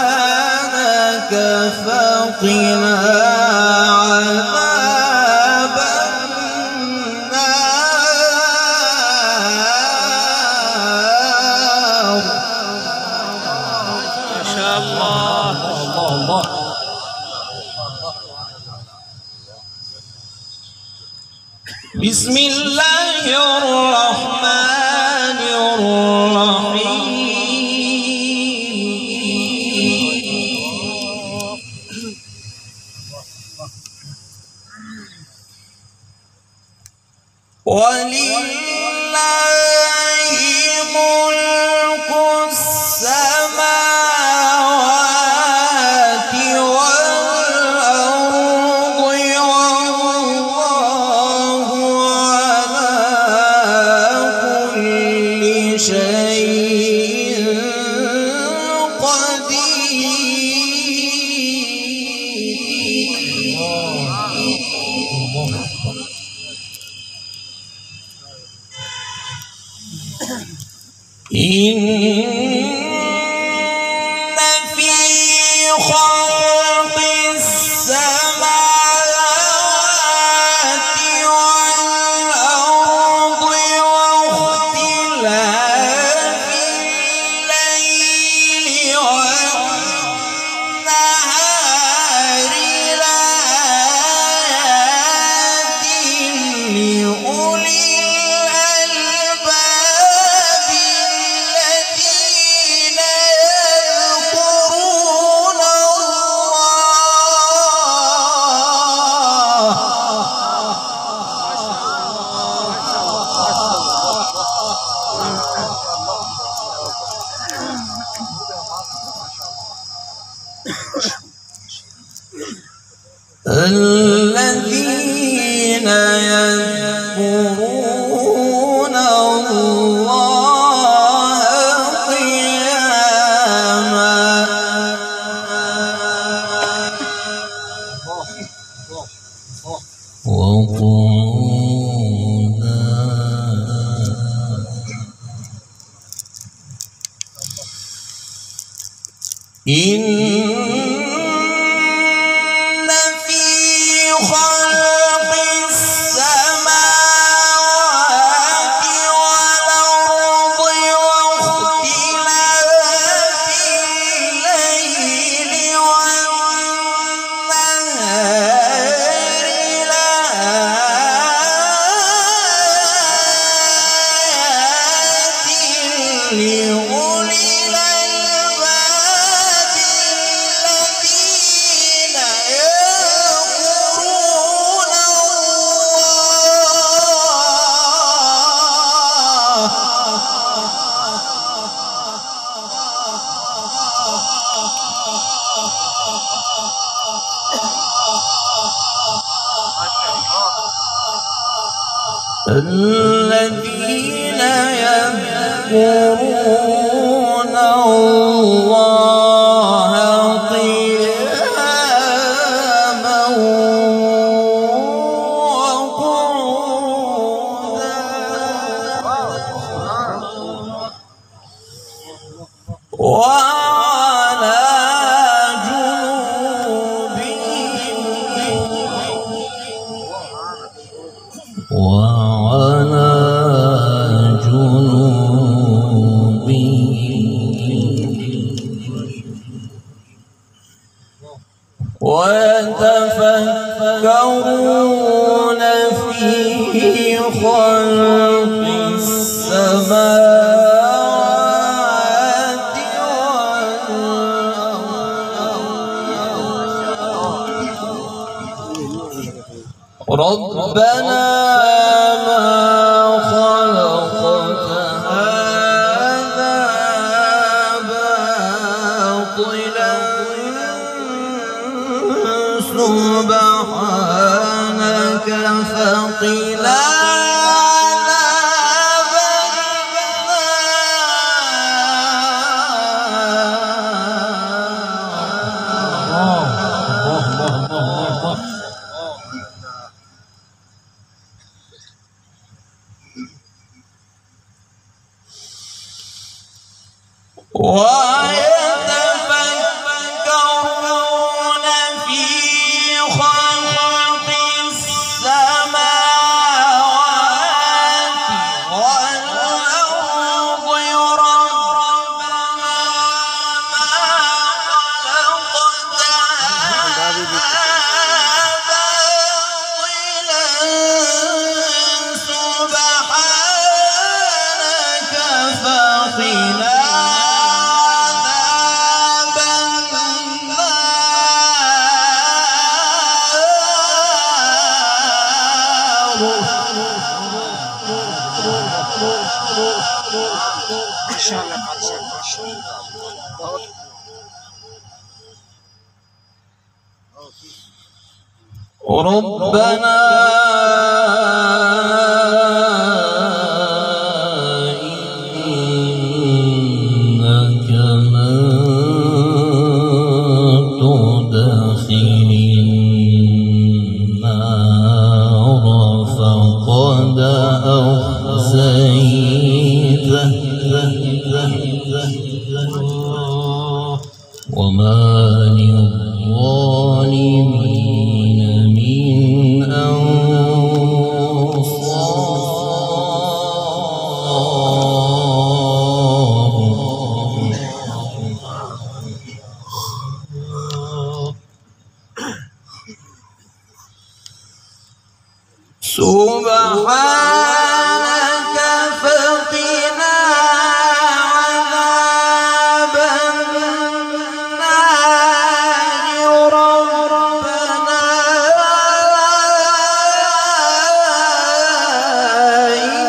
سبحانك فقنا عذاب النار. ما شاء الله. الله. بسم الله الرحمن الرحيم. ولله ملك السماوات والأرض والله على كل شيء قدير. إن في خلق السماوات والأرض واختلاف الليل والنهار لآيات لأولي الذين يذكرون الله قياما وقعودا إن خلق السماوات والأرض واختلاف الليل والنهار لآيات لأولي الألباب الذين الذين يذكرون الله قياما وقعودا وعلى جنوبهم ويتفكرون في خلق السماوات والأرض ربنا ما خلقت هذا باطلا سبحانك فقنا ربنا إنك من تدخل النار فقد أخزيته وما للظالمين من سبحانك فقنا عذاب النار ربنا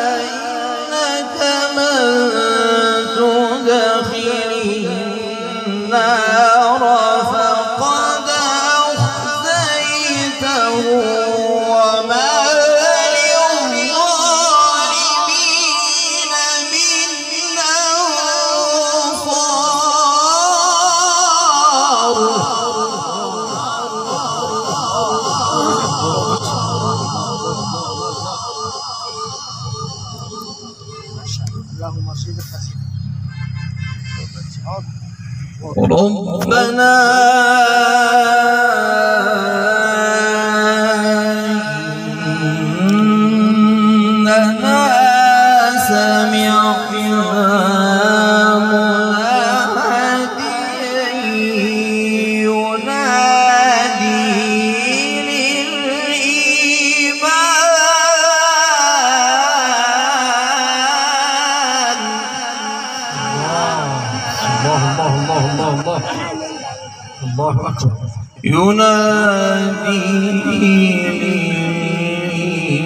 إنك من تدخل النار فقد أخزيته وما ربنا إننا سمعنا مناديا ينادي للإيمان الله أكبر ينادي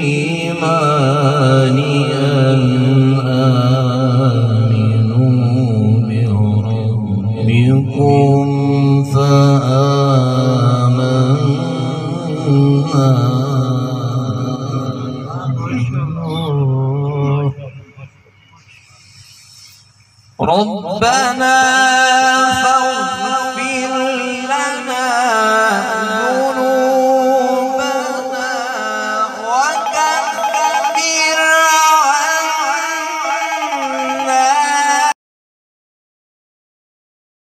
للإيمان أن آمنوا بربكم فآمنا